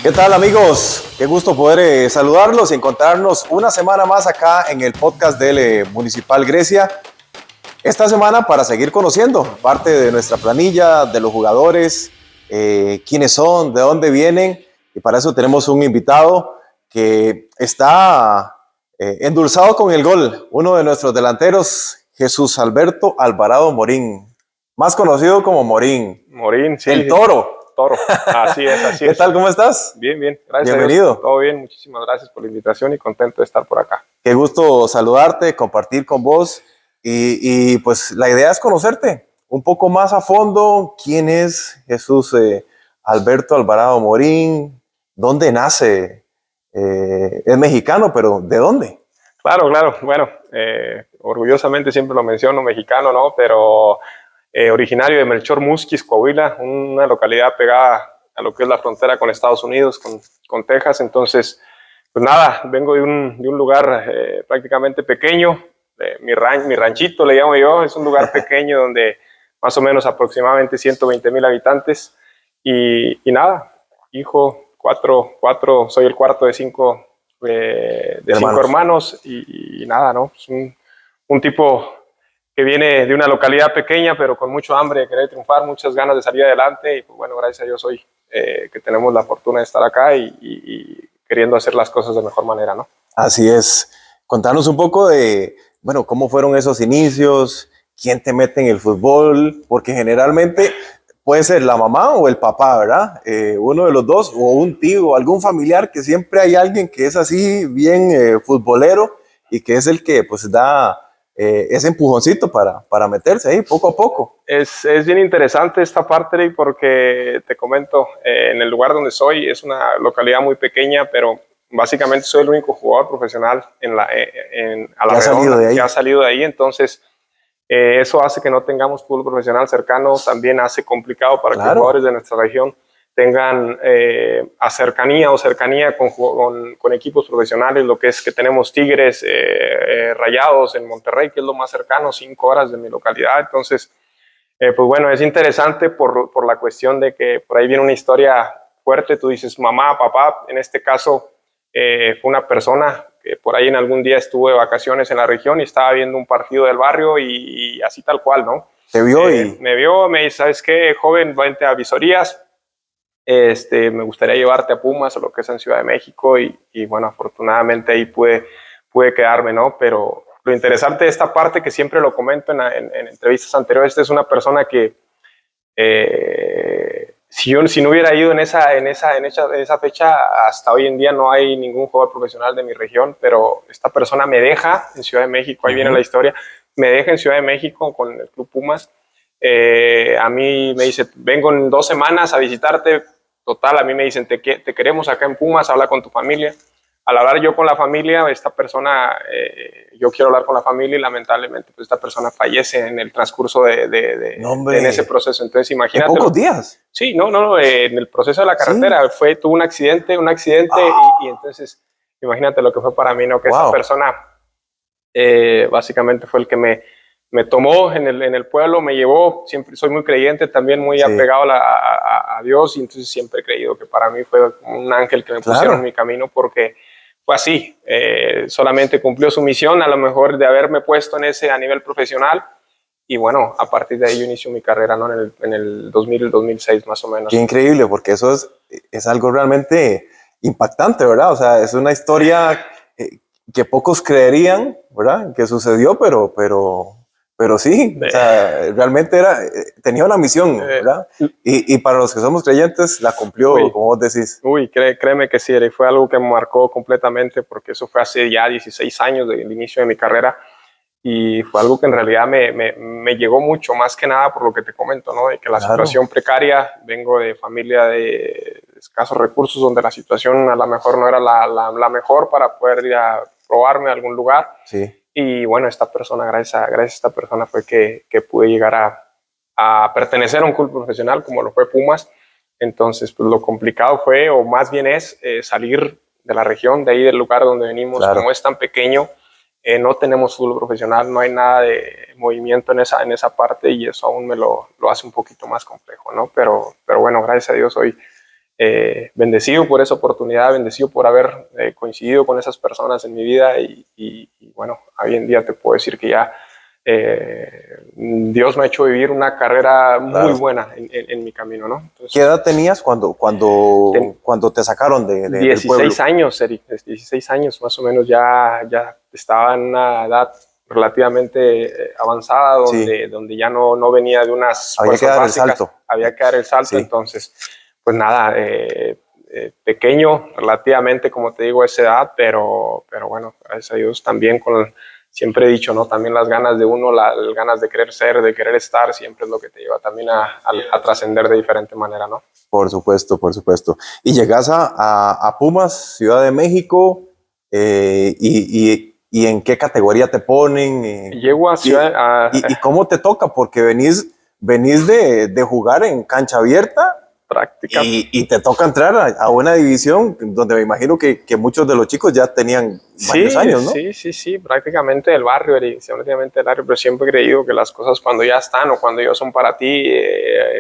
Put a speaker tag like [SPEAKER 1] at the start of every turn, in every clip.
[SPEAKER 1] ¿Qué tal, amigos? Qué gusto poder saludarlos y encontrarnos una semana más acá en el podcast del Municipal Grecia. Esta semana para seguir conociendo parte de nuestra planilla, de los jugadores, quiénes son, de dónde vienen. Y para eso tenemos un invitado que está endulzado con el gol. Uno de nuestros delanteros, Jesús Alberto Alvarado Morín, más conocido como Morín.
[SPEAKER 2] Morín, sí.
[SPEAKER 1] El Toro.
[SPEAKER 2] Toro, así es, así es.
[SPEAKER 1] ¿Qué tal? ¿Cómo estás?
[SPEAKER 2] Bien, bien, gracias
[SPEAKER 1] Bienvenido.
[SPEAKER 2] a Dios. Todo bien, muchísimas gracias por la invitación y contento de estar por acá.
[SPEAKER 1] Qué gusto saludarte, compartir con vos y pues la idea es conocerte un poco más a fondo. ¿Quién es Jesús Alberto Alvarado Morín? ¿Dónde nace? Es mexicano, pero ¿de dónde?
[SPEAKER 2] Claro, bueno, orgullosamente siempre lo menciono, mexicano, ¿no? Pero originario de Melchor Musquis, Coahuila, una localidad pegada a lo que es la frontera con Estados Unidos, con Texas. Entonces, pues nada, vengo de un lugar prácticamente pequeño, mi ranchito le llamo yo, es un lugar pequeño donde más o menos aproximadamente 120,000 habitantes y nada, hijo, cuatro, soy el cuarto de cinco hermanos y nada, ¿no? Pues un tipo que viene de una localidad pequeña, pero con mucho hambre de querer triunfar, muchas ganas de salir adelante, y pues bueno, gracias a Dios hoy que tenemos la fortuna de estar acá y queriendo hacer las cosas de mejor manera, ¿no?
[SPEAKER 1] Así es. Contanos un poco de, bueno, cómo fueron esos inicios, quién te mete en el fútbol, porque generalmente puede ser la mamá o el papá, ¿verdad? Uno de los dos, o un tío, algún familiar, que siempre hay alguien que es así bien futbolero y que es el que pues da ese empujoncito para meterse ahí poco a poco.
[SPEAKER 2] Es bien interesante esta parte, porque te comento, en el lugar donde soy es una localidad muy pequeña, pero básicamente soy el único jugador profesional que ha salido de ahí. Entonces eso hace que no tengamos fútbol profesional cercano, también hace complicado para que jugadores de nuestra región tengan cercanía con equipos profesionales, lo que es que tenemos Tigres, Rayados en Monterrey, que es lo más cercano, 5 horas de mi localidad. Entonces, pues bueno, es interesante por la cuestión de que por ahí viene una historia fuerte. Tú dices mamá, papá, en este caso fue una persona que por ahí en algún día estuvo de vacaciones en la región y estaba viendo un partido del barrio y así tal cual, ¿no?
[SPEAKER 1] ¿Te vio?
[SPEAKER 2] Me vio, me dice, ¿sabes qué, joven? Vente a Visorías. Me gustaría llevarte a Pumas, a lo que es en Ciudad de México, y bueno, afortunadamente ahí pude quedarme, ¿no? Pero lo interesante de esta parte, que siempre lo comento en entrevistas anteriores, esta es una persona que si no hubiera ido en esa fecha, hasta hoy en día no hay ningún jugador profesional de mi región, pero esta persona me deja en Ciudad de México, ahí viene la historia, me deja en Ciudad de México con el Club Pumas. A mí me dice, vengo en 2 semanas a visitarte. Total, a mí me dicen, te queremos acá en Pumas, habla con tu familia. Al hablar yo con la familia, esta persona, yo quiero hablar con la familia y lamentablemente pues esta persona fallece en el transcurso en ese proceso. Entonces imagínate.
[SPEAKER 1] ¿En pocos días?
[SPEAKER 2] Sí, no, en el proceso de la carretera tuvo un accidente y entonces imagínate lo que fue para mí, ¿no? Que esa persona básicamente fue el que me tomó en el pueblo, me llevó. Siempre soy muy creyente, también muy apegado a Dios, y entonces siempre he creído que para mí fue un ángel que me pusieron en mi camino, porque fue así, solamente cumplió su misión, a lo mejor de haberme puesto en ese a nivel profesional, y bueno, a partir de ahí yo inicio mi carrera, ¿no? en el 2006 más o menos.
[SPEAKER 1] Qué increíble, porque eso es algo realmente impactante, ¿verdad? O sea, es una historia que pocos creerían, ¿verdad? Que sucedió, pero sí, o sea, realmente tenía una misión, ¿verdad? Y para los que somos creyentes, la cumplió, como vos decís.
[SPEAKER 2] Créeme que sí, fue algo que me marcó completamente, porque eso fue hace ya 16 años del inicio de mi carrera, y fue algo que en realidad me llegó mucho, más que nada por lo que te comento, ¿no? De que la situación precaria, vengo de familia de escasos recursos, donde la situación a lo mejor no era la mejor para poder ir a probarme a algún lugar.
[SPEAKER 1] Sí.
[SPEAKER 2] Y bueno, esta persona, gracias a esta persona fue que pude llegar a pertenecer a un club profesional como lo fue Pumas. Entonces, pues lo complicado fue, o más bien es, salir de la región, de ahí del lugar donde venimos. Como es tan pequeño, no tenemos fútbol profesional, no hay nada de movimiento en esa parte, y eso aún me lo hace un poquito más complejo, ¿no? Pero bueno, gracias a Dios hoy bendecido por esa oportunidad, bendecido por haber coincidido con esas personas en mi vida y bueno, hoy en día te puedo decir que ya Dios me ha hecho vivir una carrera muy buena en mi camino, ¿no? Entonces,
[SPEAKER 1] ¿qué edad tenías cuando te sacaron del pueblo?
[SPEAKER 2] 16 años, Eric, 16 años más o menos, ya estaba en una edad relativamente avanzada, donde ya no venía de unas
[SPEAKER 1] había que dar básicas, el salto.
[SPEAKER 2] Había que dar el salto, entonces, pues nada, pequeño relativamente, como te digo, a esa edad, pero bueno, gracias a Dios también siempre he dicho, ¿no? También las ganas de uno, las ganas de querer ser, de querer estar, siempre es lo que te lleva también a trascender de diferente manera, ¿no?
[SPEAKER 1] Por supuesto, por supuesto. Y llegas a Pumas, Ciudad de México, y ¿en qué categoría te ponen?
[SPEAKER 2] Llego a Ciudad...
[SPEAKER 1] ¿Y cómo te toca? Porque venís de jugar en cancha abierta y te toca entrar a una división donde me imagino que muchos de los chicos ya tenían varios años, ¿no?
[SPEAKER 2] Sí, prácticamente del barrio, pero siempre he creído que las cosas cuando ya están o cuando ellos son para ti,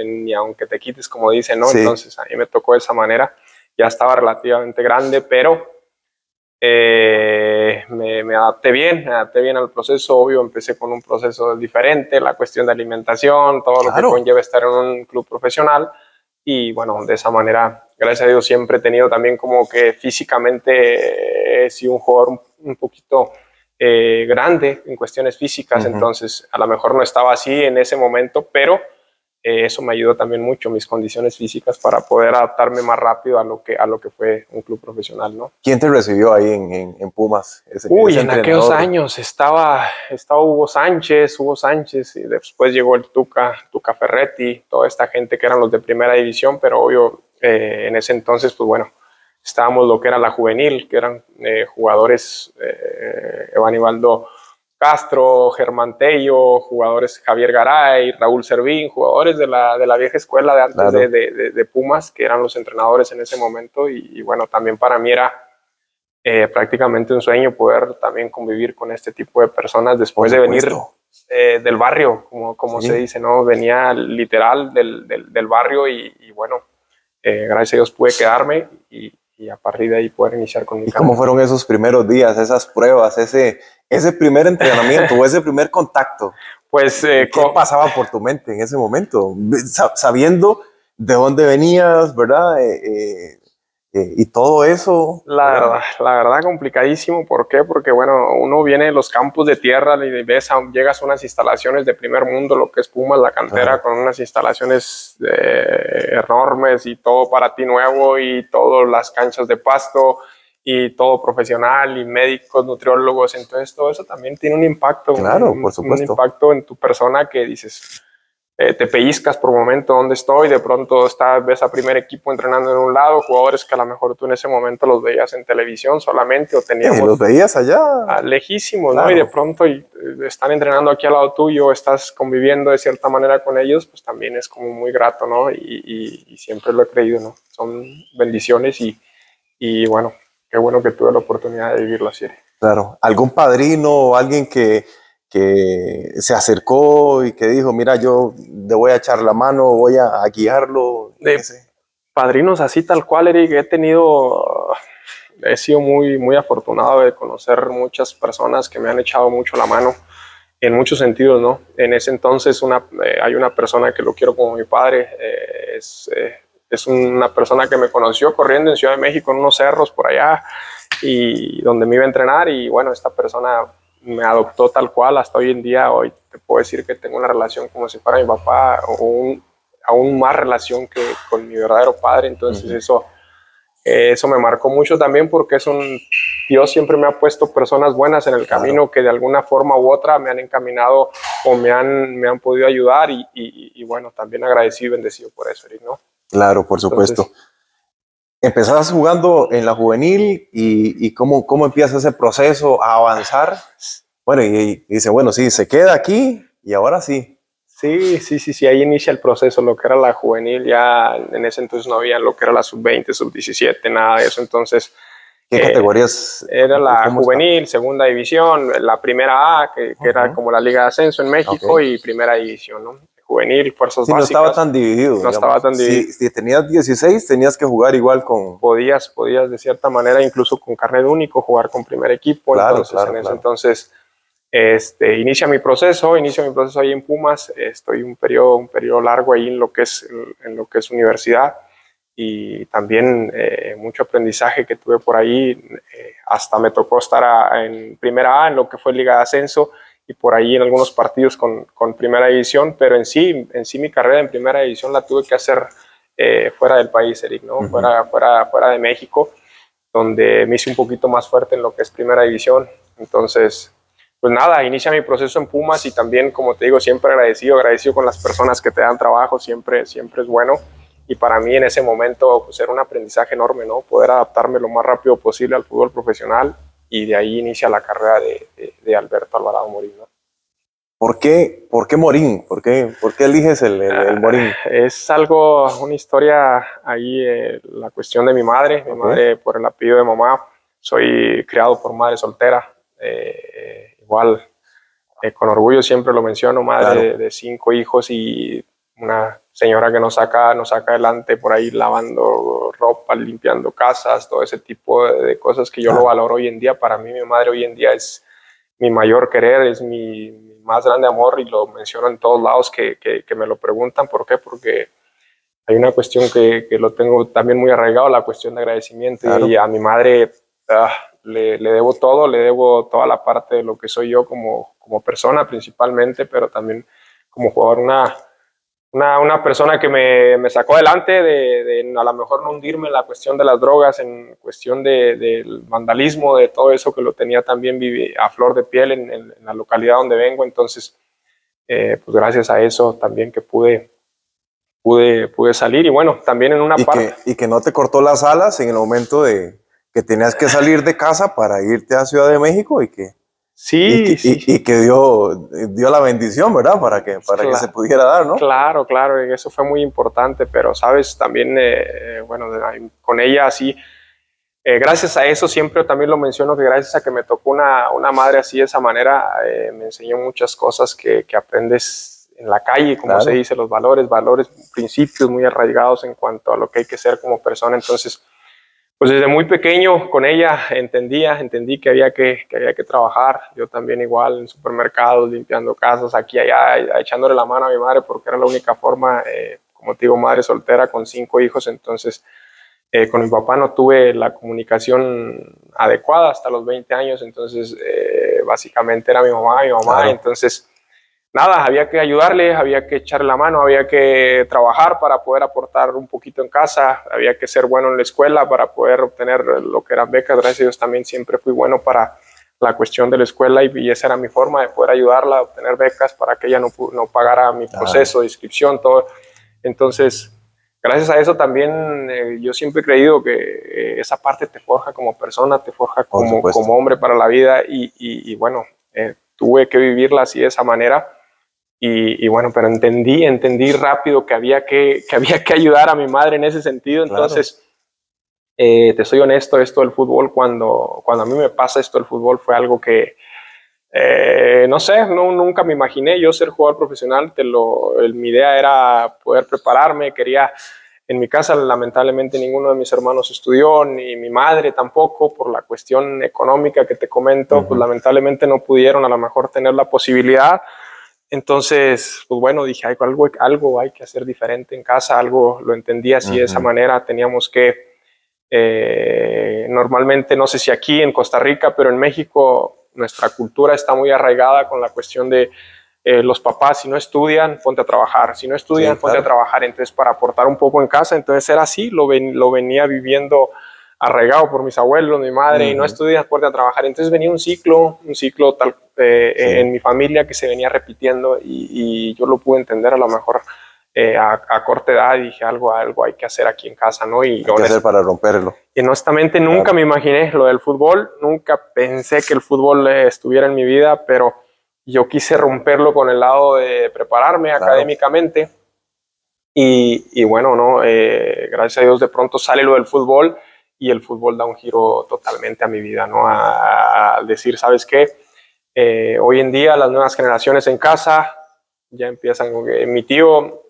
[SPEAKER 2] ni aunque te quites, como dicen, ¿no? Sí. Entonces a mí me tocó de esa manera, ya estaba relativamente grande, pero me adapté bien al proceso. Obvio, empecé con un proceso diferente, la cuestión de alimentación, todo lo que conlleva estar en un club profesional. Y bueno, de esa manera, gracias a Dios, siempre he tenido también como que físicamente he sido un jugador un poquito grande en cuestiones físicas, entonces a lo mejor no estaba así en ese momento, pero eso me ayudó también mucho, mis condiciones físicas, para poder adaptarme más rápido a lo que fue un club profesional, ¿no?
[SPEAKER 1] ¿Quién te recibió ahí en Pumas?
[SPEAKER 2] En aquellos años estaba Hugo Sánchez, y después llegó el Tuca Ferretti, toda esta gente que eran los de primera división, pero obvio, en ese entonces, pues bueno, estábamos lo que era la juvenil, que eran jugadores Evanibaldo Castro, Germán Tello, jugadores Javier Garay, Raúl Servín, jugadores de la vieja escuela de antes de Pumas, que eran los entrenadores en ese momento, y bueno, también para mí era prácticamente un sueño poder también convivir con este tipo de personas después de venir del barrio, como se dice, ¿no? Venía literal del barrio y bueno, gracias a Dios pude quedarme y a partir de ahí poder iniciar con mi camino.
[SPEAKER 1] ¿Cómo fueron esos primeros días, esas pruebas, ese primer entrenamiento o ese primer contacto?
[SPEAKER 2] Pues,
[SPEAKER 1] ¿qué pasaba por tu mente en ese momento? Sabiendo de dónde venías, ¿verdad? Y todo eso.
[SPEAKER 2] La verdad complicadísimo. ¿Por qué? Porque bueno, uno viene de los campos de tierra y llegas a unas instalaciones de primer mundo, lo que es Pumas, la cantera, con unas instalaciones enormes y todo para ti nuevo y todas las canchas de pasto y todo profesional y médicos, nutriólogos. Entonces todo eso también tiene un impacto.
[SPEAKER 1] Claro, por supuesto.
[SPEAKER 2] Un impacto en tu persona que dices... te pellizcas por un momento donde estoy, de pronto ves a primer equipo entrenando en un lado, jugadores que a lo mejor tú en ese momento los veías en televisión solamente o teníamos...
[SPEAKER 1] los veías allá.
[SPEAKER 2] Lejísimos, claro, ¿no? Y de pronto están entrenando aquí al lado tuyo, estás conviviendo de cierta manera con ellos, pues también es como muy grato, ¿no? Y siempre lo he creído, ¿no? Son bendiciones y bueno, qué bueno que tuve la oportunidad de vivirlo así.
[SPEAKER 1] Claro. ¿Algún padrino o alguien que se acercó y que dijo, mira, yo le voy a echar la mano, voy a guiarlo?
[SPEAKER 2] Padrinos así tal cual, Eric, he sido muy, muy afortunado de conocer muchas personas que me han echado mucho la mano en muchos sentidos, ¿no? En ese entonces hay una persona que lo quiero como mi padre, es una persona que me conoció corriendo en Ciudad de México en unos cerros por allá y donde me iba a entrenar, y bueno, esta persona me adoptó tal cual hasta hoy en día. Hoy te puedo decir que tengo una relación como si fuera mi papá, o aún más relación que con mi verdadero padre. Entonces eso me marcó mucho también, porque Dios siempre me ha puesto personas buenas en el camino, que de alguna forma u otra me han encaminado o me han podido ayudar, y bueno, también agradecido y bendecido por eso, Eric, ¿no?
[SPEAKER 1] Claro, por supuesto. Entonces, ¿empezabas jugando en la juvenil y cómo empieza ese proceso a avanzar? Bueno, y dice, bueno, sí, se queda aquí y ahora sí.
[SPEAKER 2] Sí, ahí inicia el proceso, lo que era la juvenil. Ya en ese entonces no había lo que era la sub-20, sub-17, nada de eso. Entonces,
[SPEAKER 1] ¿qué categorías?
[SPEAKER 2] Era la juvenil, segunda división, la primera A, que era como la Liga de Ascenso en México, y primera división, ¿no? juvenil, fuerzas
[SPEAKER 1] Sí,
[SPEAKER 2] básicas.
[SPEAKER 1] no estaba tan dividido.
[SPEAKER 2] No estaba tan dividido.
[SPEAKER 1] Si tenías 16, tenías que jugar igual con...
[SPEAKER 2] Podías de cierta manera, incluso con carnet único, jugar con primer equipo.
[SPEAKER 1] Claro,
[SPEAKER 2] Entonces,
[SPEAKER 1] claro,
[SPEAKER 2] en ese
[SPEAKER 1] claro.
[SPEAKER 2] entonces, inicio mi proceso ahí en Pumas. Estoy un periodo largo ahí en lo que es universidad, y también mucho aprendizaje que tuve por ahí. Hasta me tocó estar en Primera A, en lo que fue Liga de Ascenso, y por ahí en algunos partidos con Primera División, pero en sí mi carrera en Primera División la tuve que hacer fuera del país, Eric, ¿no?
[SPEAKER 1] Uh-huh.
[SPEAKER 2] fuera de México, donde me hice un poquito más fuerte en lo que es Primera División. Entonces, pues nada, inicia mi proceso en Pumas, y también, como te digo, siempre agradecido con las personas que te dan trabajo, siempre es bueno. Y para mí en ese momento pues era un aprendizaje enorme, ¿no? Poder adaptarme lo más rápido posible al fútbol profesional, y de ahí inicia la carrera de Alberto Alvarado Morín, ¿no?
[SPEAKER 1] ¿Por qué Morín? ¿Por qué eliges el Morín?
[SPEAKER 2] Es una historia ahí, la cuestión de mi madre. Mi madre, por el apellido de mamá, soy criado por madre soltera. Igual, con orgullo siempre lo menciono, madre de 5 hijos, y una señora que nos saca adelante por ahí lavando ropa, limpiando casas, todo ese tipo de cosas que yo lo valoro hoy en día. Para mí mi madre hoy en día es mi mayor querer, es mi más grande amor, y lo menciono en todos lados que me lo preguntan. ¿Por qué? Porque hay una cuestión que lo tengo también muy arraigado, la cuestión de agradecimiento. Y a mi madre le debo todo, le debo toda la parte de lo que soy yo como persona principalmente, pero también como jugador. Una persona que me sacó adelante de a lo mejor no hundirme en la cuestión de las drogas, en cuestión del vandalismo, de todo eso que lo tenía también a flor de piel en la localidad donde vengo. Entonces, pues gracias a eso también que pude salir. Y bueno, también en una parte...
[SPEAKER 1] Y que no te cortó las alas en el momento de que tenías que salir de casa para irte a Ciudad de México, y que...
[SPEAKER 2] Sí,
[SPEAKER 1] y que dio la bendición, ¿verdad? Para que se pudiera dar, ¿no?
[SPEAKER 2] Claro, eso fue muy importante, pero sabes, también, bueno, con ella así, gracias a eso, siempre también lo menciono, que gracias a que me tocó una madre así de esa manera, me enseñó muchas cosas que aprendes en la calle, como se dice, los valores, principios muy arraigados en cuanto a lo que hay que ser como persona. Entonces, pues desde muy pequeño con ella entendí que había que trabajar. Yo también igual en supermercados, limpiando casas, aquí y allá, echándole la mano a mi madre, porque era la única forma, como te digo, madre soltera con 5 hijos. Entonces, con mi papá no tuve la comunicación adecuada hasta los 20 años. Entonces, básicamente era mi mamá. Claro. Entonces, nada, había que ayudarle, había que echarle la mano, había que trabajar para poder aportar un poquito en casa, había que ser bueno en la escuela para poder obtener lo que eran becas. Gracias a Dios también siempre fui bueno para la cuestión de la escuela, y esa era mi forma de poder ayudarla a obtener becas para que ella no pagara mi proceso de inscripción, todo. Entonces, gracias a eso también yo siempre he creído que esa parte te forja como persona, te forja como hombre para la vida, y bueno, tuve que vivirla así de esa manera. Y bueno, pero entendí rápido que había que ayudar a mi madre en ese sentido. Entonces, te soy honesto, esto del fútbol, cuando a mí me pasa esto del fútbol, fue algo que, no sé, nunca me imaginé yo ser jugador profesional. Mi idea era poder prepararme, en mi casa lamentablemente ninguno de mis hermanos estudió, ni mi madre tampoco, por la cuestión económica que te comento. Pues lamentablemente no pudieron a lo mejor tener la posibilidad. Entonces, pues bueno, dije, algo hay que hacer diferente en casa, algo lo entendí así de esa manera. Teníamos que, normalmente, no sé si aquí en Costa Rica, pero en México nuestra cultura está muy arraigada con la cuestión de los papás: si no estudian, ponte a trabajar, si no estudian, ponte a trabajar. Entonces, para aportar un poco en casa, entonces era así, lo venía viviendo arraigado por mis abuelos, mi madre. Y no estudias, ponte a trabajar. Entonces venía un ciclo tal en mi familia que se venía repitiendo, y yo lo pude entender a lo mejor a corta edad. Y dije, algo hay que hacer aquí en casa, ¿no?
[SPEAKER 1] Y hay que hacer para romperlo.
[SPEAKER 2] Y honestamente nunca me imaginé lo del fútbol, nunca pensé que el fútbol estuviera en mi vida, pero yo quise romperlo con el lado de prepararme académicamente. Y bueno, ¿no? Gracias a Dios de pronto sale lo del fútbol, y el fútbol da un giro totalmente a mi vida, ¿no? A decir, ¿sabes qué? Hoy en día las nuevas generaciones en casa ya empiezan con que mi tío,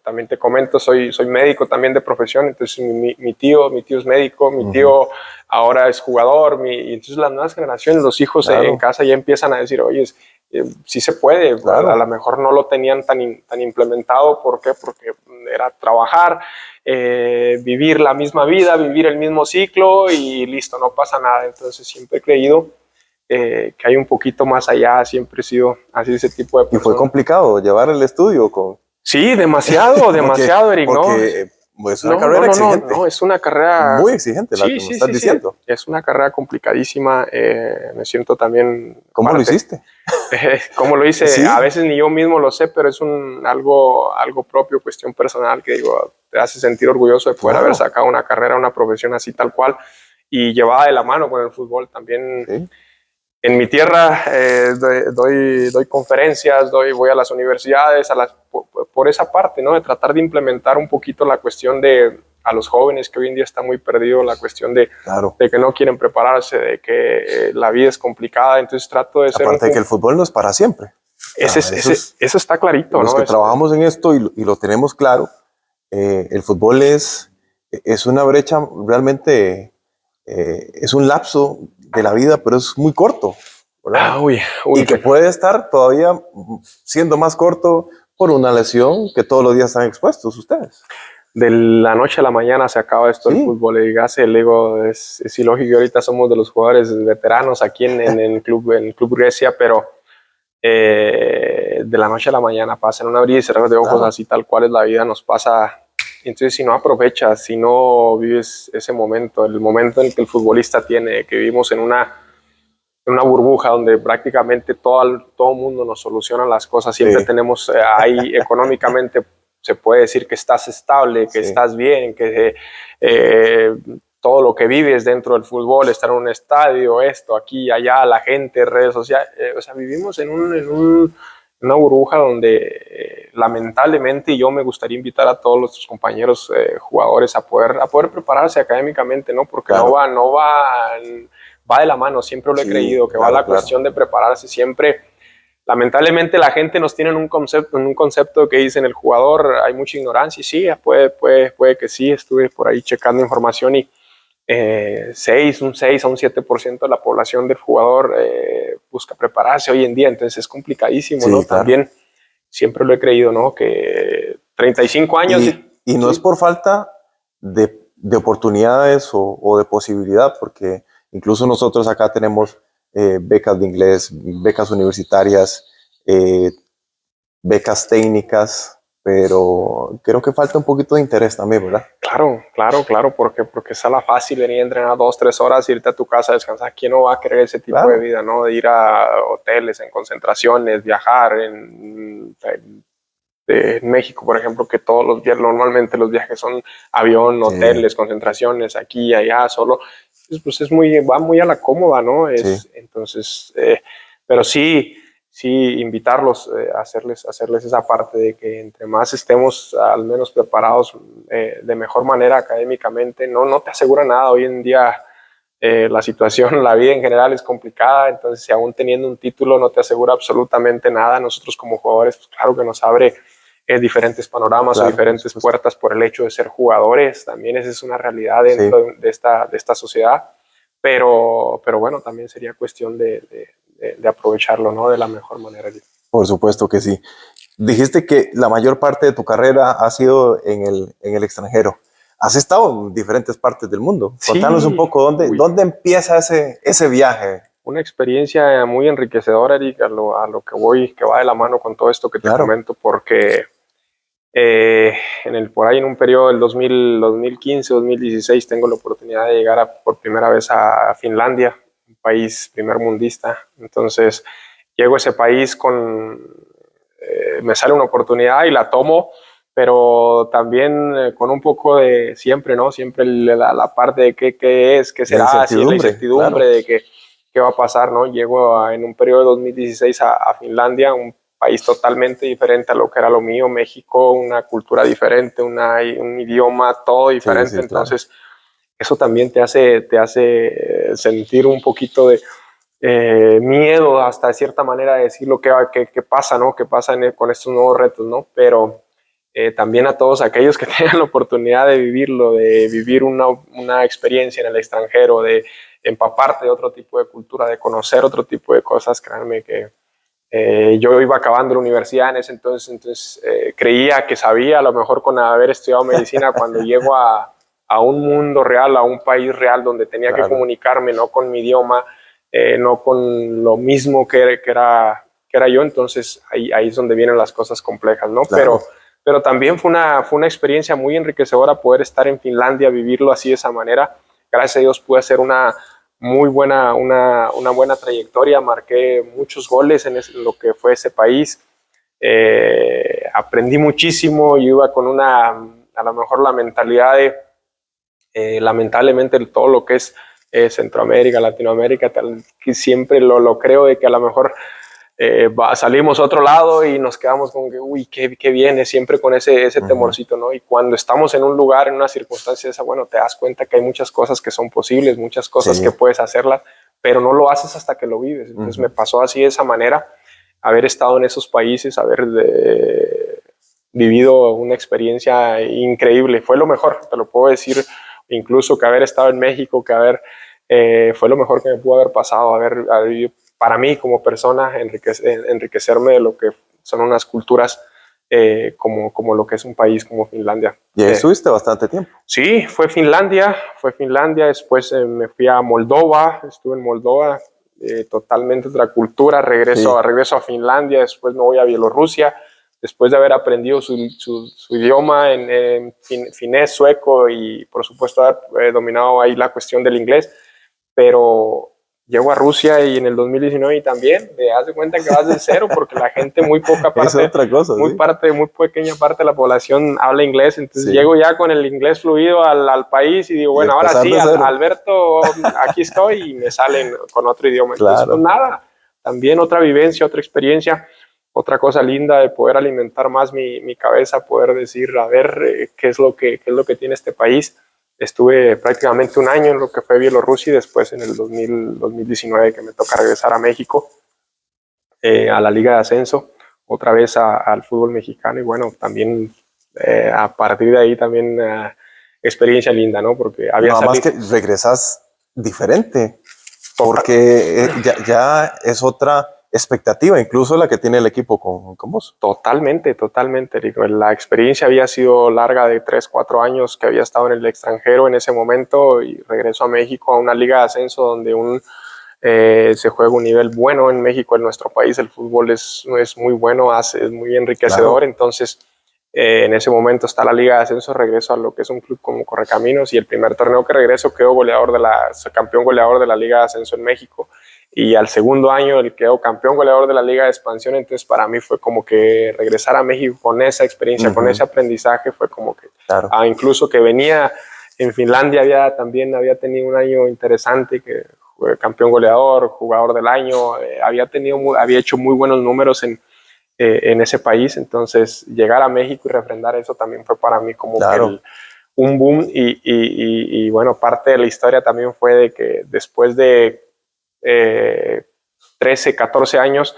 [SPEAKER 2] también te comento, soy médico también de profesión, entonces mi tío es médico, mi tío ahora es jugador, y entonces las nuevas generaciones, los hijos en casa ya empiezan a decir, oye, sí se puede, a lo mejor no lo tenían tan implementado, ¿por qué? Porque era trabajar, vivir la misma vida, vivir el mismo ciclo y listo, no pasa nada. Entonces siempre he creído que hay un poquito más allá, siempre he sido así ese tipo de persona.
[SPEAKER 1] ¿Y fue complicado llevar el estudio con...?
[SPEAKER 2] Sí, demasiado, Eric,
[SPEAKER 1] porque,
[SPEAKER 2] ¿no?
[SPEAKER 1] Es una carrera exigente.
[SPEAKER 2] No, es una carrera...
[SPEAKER 1] Muy exigente, la que me estás diciendo.
[SPEAKER 2] Sí. Es una carrera complicadísima, me siento también...
[SPEAKER 1] ¿Cómo lo hiciste?
[SPEAKER 2] ¿Cómo lo hice?
[SPEAKER 1] ¿Sí?
[SPEAKER 2] A veces ni yo mismo lo sé, pero es algo propio, cuestión personal, que digo, te hace sentir orgulloso de poder haber sacado una carrera, una profesión así tal cual, y llevada de la mano con el fútbol también. ¿Sí? En mi tierra doy conferencias, voy a las universidades, por esa parte, ¿no? De tratar de implementar un poquito la cuestión a los jóvenes, que hoy en día está muy perdido, la cuestión de que no quieren prepararse, de que la vida es complicada, entonces trato de ser...
[SPEAKER 1] Aparte de que el fútbol no es para siempre.
[SPEAKER 2] Eso está clarito,
[SPEAKER 1] los
[SPEAKER 2] ¿no?
[SPEAKER 1] que trabajamos en esto y lo tenemos claro, el fútbol es una brecha realmente, es un lapso de la vida, pero es muy corto, ¿verdad? Y que puede estar todavía siendo más corto por una lesión que todos los días están expuestos ustedes.
[SPEAKER 2] De la noche a la mañana se acaba esto del fútbol. Es ilógico. Ahorita somos de los jugadores veteranos aquí en el Club Grecia, pero de la noche a la mañana pasan un abrir y cerrar de ojos, así tal cual es la vida, nos pasa. Entonces, si no aprovechas, si no vives ese momento, el momento en el que el futbolista tiene, que vivimos en una burbuja donde prácticamente todo el mundo nos soluciona las cosas, siempre tenemos ahí económicamente, se puede decir que estás estable, que estás bien, que todo lo que vives dentro del fútbol, estar en un estadio, esto, aquí, allá, la gente, redes sociales, o sea, vivimos en una burbuja donde lamentablemente yo me gustaría invitar a todos nuestros compañeros jugadores a poder prepararse académicamente, ¿no? Porque no va de la mano, siempre lo he creído, que va la cuestión de prepararse siempre. Lamentablemente la gente nos tiene en un concepto que dicen el jugador, hay mucha ignorancia, y sí, puede que sí, estuve por ahí checando información y un 6 a un 7% de la población del jugador busca prepararse hoy en día, entonces es complicadísimo, ¿no? También siempre lo he creído, ¿no? Que 35 años...
[SPEAKER 1] Y no es por falta de oportunidades o de posibilidad, porque incluso nosotros acá tenemos becas de inglés, becas universitarias, becas técnicas, pero creo que falta un poquito de interés también, ¿verdad?
[SPEAKER 2] Claro, porque es a la fácil venir a entrenar 2-3 horas, irte a tu casa a descansar. ¿Quién no va a querer ese tipo de vida, no? De ir a hoteles, en concentraciones, viajar en México, por ejemplo, que todos los días, normalmente los viajes son avión, hoteles, concentraciones, aquí y allá, solo, pues va muy a la cómoda, ¿no? Entonces, pero sí invitarlos a hacerles esa parte de que entre más estemos al menos preparados de mejor manera académicamente, no te asegura nada. Hoy en día la situación, la vida en general es complicada, entonces si aún teniendo un título no te asegura absolutamente nada. Nosotros como jugadores, pues claro que nos abre diferentes panoramas o diferentes puertas por el hecho de ser jugadores, también esa es una realidad dentro de esta sociedad, pero bueno, también sería cuestión de aprovecharlo, ¿no? De la mejor manera.
[SPEAKER 1] Por supuesto que sí. Dijiste que la mayor parte de tu carrera ha sido en el extranjero. Has estado en diferentes partes del mundo. Contanos un poco dónde empieza ese viaje.
[SPEAKER 2] Una experiencia muy enriquecedora, Eric, a lo que va de la mano con todo esto que te comento, porque por ahí en un periodo del 2015-2016 tengo la oportunidad de llegar por primera vez a Finlandia, un país primermundista. Entonces llego a ese país me sale una oportunidad y la tomo, pero también con un poco de siempre, ¿no? Siempre la parte de qué es, qué será, así la incertidumbre de qué va a pasar, ¿no? Llego en un periodo de 2016 a Finlandia, un país totalmente diferente a lo que era lo mío, México, una cultura diferente, un idioma, todo diferente, entonces eso también te hace sentir un poquito miedo hasta de cierta manera de decir lo que pasa, ¿no? ¿Qué pasa con estos nuevos retos, ¿no? Pero también a todos aquellos que tengan la oportunidad de vivirlo, de vivir una experiencia en el extranjero, de empaparte de otro tipo de cultura, de conocer otro tipo de cosas, créanme que yo iba acabando la universidad en ese entonces creía que sabía, a lo mejor con haber estudiado medicina, cuando llego a un mundo real, a un país real donde tenía que comunicarme, no con mi idioma, no con lo mismo que era yo, entonces ahí es donde vienen las cosas complejas, ¿no?
[SPEAKER 1] Claro.
[SPEAKER 2] Pero también fue una experiencia muy enriquecedora poder estar en Finlandia, vivirlo así de esa manera. Gracias a Dios pude hacer una buena trayectoria, marqué muchos goles en lo que fue ese país, aprendí muchísimo, yo iba con a lo mejor la mentalidad de, lamentablemente todo lo que es Centroamérica, Latinoamérica, que siempre lo creo de que a lo mejor salimos a otro lado y nos quedamos con que, uy, qué viene, siempre con ese temorcito, ¿no? Y cuando estamos en un lugar, en una circunstancia esa, bueno, te das cuenta que hay muchas cosas que son posibles, muchas cosas que puedes hacerlas, pero no lo haces hasta que lo vives. Entonces me pasó así de esa manera, haber estado en esos países, haber vivido una experiencia increíble. Fue lo mejor, te lo puedo decir, incluso que haber estado en México, fue lo mejor que me pudo haber pasado, haber vivido para mí como persona, enriquecerme de lo que son unas culturas como lo que es un país como Finlandia.
[SPEAKER 1] Y ahí estuviste bastante tiempo.
[SPEAKER 2] Sí, fue Finlandia, después me fui a Moldova, estuve en Moldova, totalmente otra cultura, regreso a Finlandia, después me voy a Bielorrusia, después de haber aprendido su idioma en finés, sueco y por supuesto haber dominado ahí la cuestión del inglés, pero llego a Rusia y en el 2019 y también te das cuenta que vas de cero porque la gente muy poca parte,
[SPEAKER 1] es otra cosa,
[SPEAKER 2] muy pequeña parte de la población habla inglés, entonces llego ya con el inglés fluido al país y digo, bueno, ahora sí, Alberto, aquí estoy y me salen con otro idioma. Entonces, pues nada, también otra vivencia, otra experiencia, otra cosa linda de poder alimentar más mi cabeza, poder decir, a ver, qué es lo que tiene este país. Estuve prácticamente un año en lo que fue Bielorrusia y después en el 2019 que me toca regresar a México, a la Liga de Ascenso, otra vez al fútbol mexicano y bueno, también a partir de ahí también experiencia linda, ¿no? Porque había
[SPEAKER 1] nada más que regresas diferente, porque ya es otra expectativa, incluso la que tiene el equipo con vos.
[SPEAKER 2] Totalmente. La experiencia había sido larga de 3, 4 años que había estado en el extranjero en ese momento y regreso a México a una liga de ascenso donde se juega un nivel bueno en México, en nuestro país el fútbol es muy bueno, es muy enriquecedor, entonces en ese momento está la liga de ascenso, regreso a lo que es un club como Correcaminos y el primer torneo que regreso quedo campeón goleador de la liga de ascenso en México. Y al segundo año quedó campeón goleador de la Liga de Expansión, entonces para mí fue como que regresar a México con esa experiencia, con ese aprendizaje, fue como que incluso que venía en Finlandia también había tenido un año interesante, que fue campeón goleador, jugador del año, había hecho muy buenos números en ese país, entonces llegar a México y refrendar eso también fue para mí como que un boom y bueno, parte de la historia también fue de que después de 13, 14 años,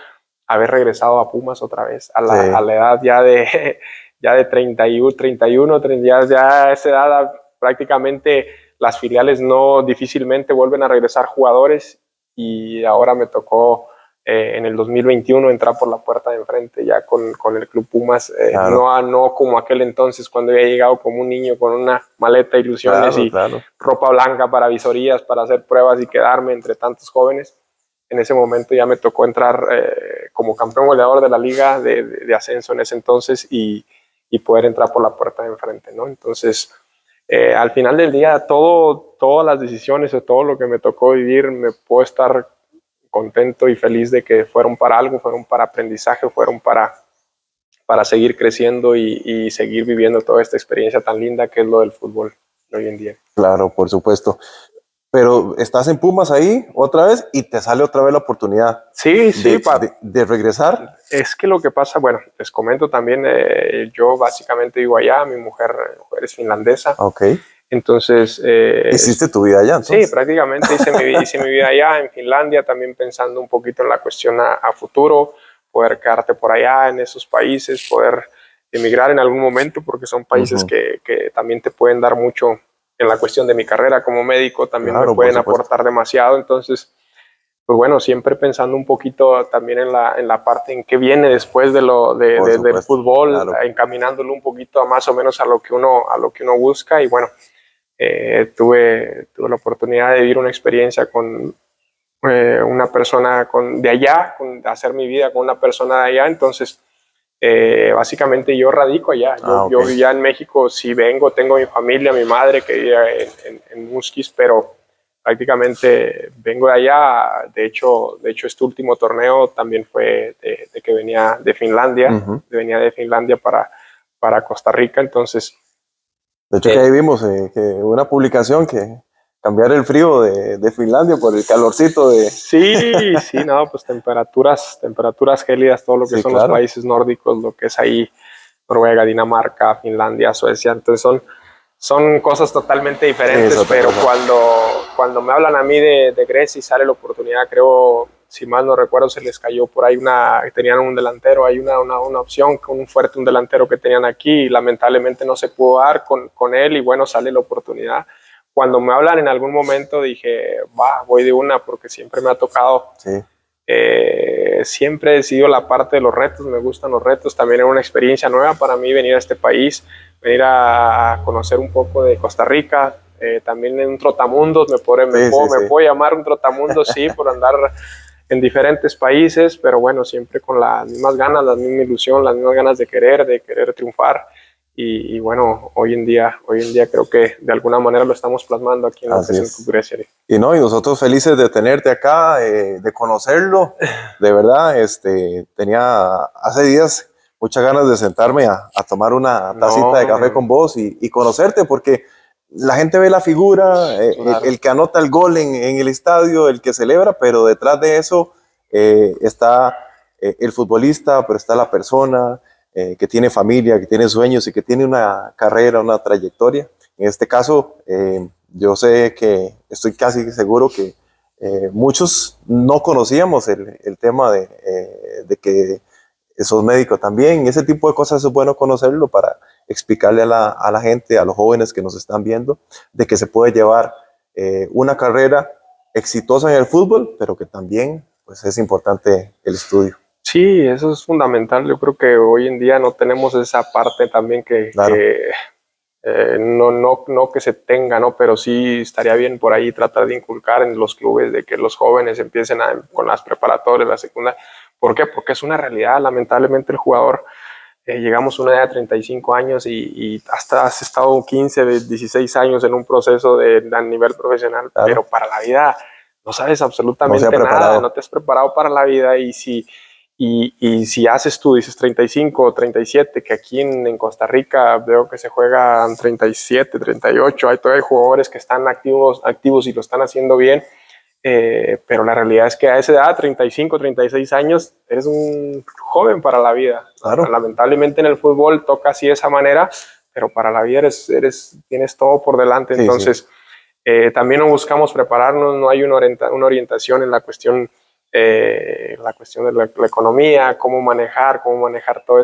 [SPEAKER 2] haber regresado a Pumas otra vez, a la edad ya de 31, ya a esa edad prácticamente las filiales difícilmente vuelven a regresar jugadores y ahora me tocó en el 2021 entrar por la puerta de enfrente ya con el Club Pumas, no como aquel entonces cuando había llegado como un niño con una maleta de ilusiones ropa blanca para visorías, para hacer pruebas y quedarme entre tantos jóvenes. En ese momento ya me tocó entrar como campeón goleador de la liga de ascenso en ese entonces y poder entrar por la puerta de enfrente, ¿no? Entonces, al final del día, todas las decisiones o todo lo que me tocó vivir, me puedo estar contento y feliz de que fueron para algo, fueron para aprendizaje, fueron para seguir creciendo y seguir viviendo toda esta experiencia tan linda que es lo del fútbol hoy en día.
[SPEAKER 1] Claro, por supuesto. Pero estás en Pumas ahí otra vez y te sale otra vez la oportunidad de regresar.
[SPEAKER 2] Es que lo que pasa, bueno, les comento también, yo básicamente vivo allá, mi mujer es finlandesa. Entonces...
[SPEAKER 1] ¿Hiciste tu vida allá entonces?
[SPEAKER 2] Sí, prácticamente hice mi vida allá en Finlandia, también pensando un poquito en la cuestión a futuro, poder quedarte por allá en esos países, poder emigrar en algún momento, porque son países que también te pueden dar mucho en la cuestión de mi carrera como médico, también me pueden aportar demasiado. Entonces, pues bueno, siempre pensando un poquito también en la parte en que viene después del fútbol, encaminándolo un poquito más o menos a lo que uno busca. Y bueno, tuve la oportunidad de vivir una experiencia con una persona de allá, de hacer mi vida con una persona de allá. Entonces, básicamente yo radico allá. Yo vivía en México, sí tengo mi familia, mi madre que vive en Musquis, pero prácticamente vengo de allá. De hecho este último torneo también fue de que venía de Finlandia, venía de Finlandia para Costa Rica. Entonces,
[SPEAKER 1] de hecho, que ahí vimos que una publicación que cambiar el frío de Finlandia por el calorcito de...
[SPEAKER 2] Sí, no, pues temperaturas gélidas, todo lo que son los países nórdicos, lo que es ahí, Noruega, Dinamarca, Finlandia, Suecia. Entonces son cosas totalmente diferentes, pero cuando me hablan a mí de Grecia y sale la oportunidad, creo, si mal no recuerdo, se les cayó por ahí tenían un delantero, hay una opción, un delantero que tenían aquí, y lamentablemente no se pudo dar con él, y bueno, sale la oportunidad. Cuando me hablan en algún momento dije, voy de una, porque siempre me ha tocado.
[SPEAKER 1] Sí.
[SPEAKER 2] Siempre he decidido la parte de los retos, me gustan los retos, también era una experiencia nueva para mí venir a este país, venir a conocer un poco de Costa Rica, también en un trotamundos, me puedo llamar un trotamundos, sí, por andar en diferentes países, pero bueno, siempre con las mismas ganas, la misma ilusión, las mismas ganas de querer triunfar. Y bueno, hoy en día creo que de alguna manera lo estamos plasmando aquí en lo que es el Club Grecia.
[SPEAKER 1] Y nosotros felices de tenerte acá, de conocerlo, de verdad. Tenía hace días muchas ganas de sentarme a tomar una tacita de café con vos y conocerte, porque la gente ve la figura, el que anota el gol en el estadio, el que celebra, pero detrás de eso está el futbolista, pero está la persona que tiene familia, que tiene sueños y que tiene una carrera, una trayectoria. En este caso, yo sé que estoy casi seguro que muchos no conocíamos el tema de que sos médico también. Ese tipo de cosas es bueno conocerlo para explicarle a la gente, a los jóvenes que nos están viendo, de que se puede llevar una carrera exitosa en el fútbol, pero que también pues, es importante el estudio.
[SPEAKER 2] Sí, eso es fundamental. Yo creo que hoy en día no tenemos esa parte también no que se tenga, ¿no? Pero sí estaría bien por ahí tratar de inculcar en los clubes de que los jóvenes empiecen con las preparatorias, la secundaria. ¿Por qué? Porque es una realidad. Lamentablemente el jugador, llegamos a una edad de 35 años y hasta has estado 15, 16 años en un proceso a nivel profesional, pero para la vida no sabes absolutamente nada, no te has preparado para la vida. Y si haces tú, dices 35 o 37, que aquí en Costa Rica veo que se juegan 37, 38, todavía hay jugadores que están activos y lo están haciendo bien, pero la realidad es que a esa edad, 35, 36 años, eres un joven para la vida.
[SPEAKER 1] Claro.
[SPEAKER 2] Lamentablemente en el fútbol toca así de esa manera, pero para la vida tienes todo por delante. Sí, entonces, sí. También no buscamos prepararnos, no hay una orientación en la cuestión de la economía, cómo manejar toda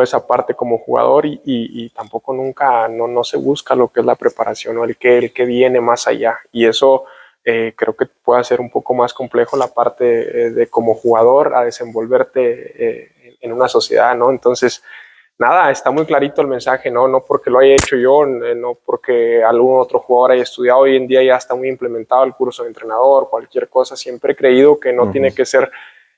[SPEAKER 2] esa parte como jugador, y tampoco nunca no se busca lo que es la preparación o el que viene más allá, y eso creo que puede ser un poco más complejo la parte de como jugador a desenvolverte en una sociedad, ¿no? Entonces, nada, está muy clarito el mensaje, no porque lo haya hecho yo, no porque algún otro jugador haya estudiado. Hoy en día ya está muy implementado el curso de entrenador, cualquier cosa. Siempre he creído que no tiene que ser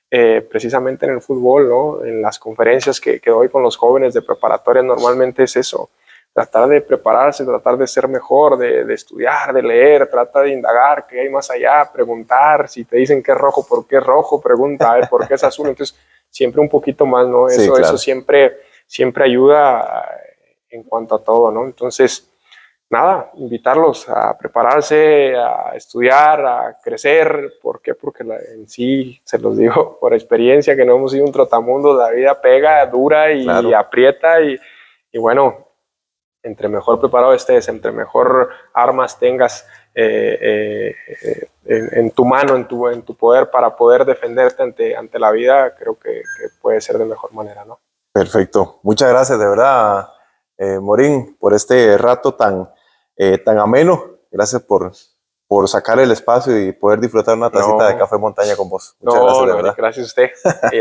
[SPEAKER 2] precisamente en el fútbol, ¿no? En las conferencias que doy con los jóvenes de preparatoria normalmente es eso, tratar de prepararse, tratar de ser mejor, de estudiar, de leer, trata de indagar qué hay más allá, preguntar. Si te dicen que es rojo, ¿por qué es rojo? Pregunta, a ver, ¿por qué es azul? Entonces, siempre un poquito más, ¿no? Eso, sí, claro. Eso siempre ayuda en cuanto a todo, ¿no? Entonces, nada, invitarlos a prepararse, a estudiar, a crecer. ¿Por qué? Porque en sí, se los digo por experiencia, que no hemos sido un trotamundo, la vida pega, dura y claro. Aprieta, y bueno, entre mejor preparado estés, entre mejor armas tengas en tu mano, en tu poder para poder defenderte ante la vida, creo que puede ser de mejor manera, ¿no?
[SPEAKER 1] Perfecto. Muchas gracias, de verdad, Morín, por este rato tan ameno. Gracias por sacar el espacio y poder disfrutar una tacita de café montaña con vos. Muchas gracias, de verdad.
[SPEAKER 2] Gracias a usted.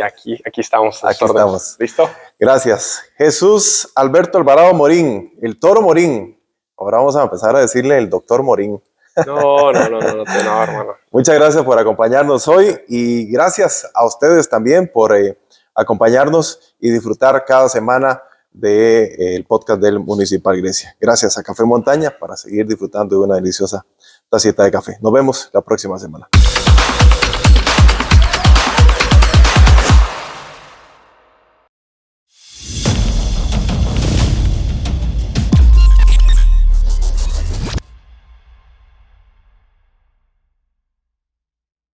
[SPEAKER 2] Aquí estamos.
[SPEAKER 1] Aquí estamos.
[SPEAKER 2] ¿Listo?
[SPEAKER 1] Gracias. Jesús Alberto Alvarado Morín, el Toro Morín. Ahora vamos a empezar a decirle el doctor Morín.
[SPEAKER 2] No, hermano.
[SPEAKER 1] Muchas gracias por acompañarnos hoy y gracias a ustedes también por acompañarnos y disfrutar cada semana del podcast del Municipal Grecia. Gracias a Café Montaña para seguir disfrutando de una deliciosa tacita de café. Nos vemos la próxima semana.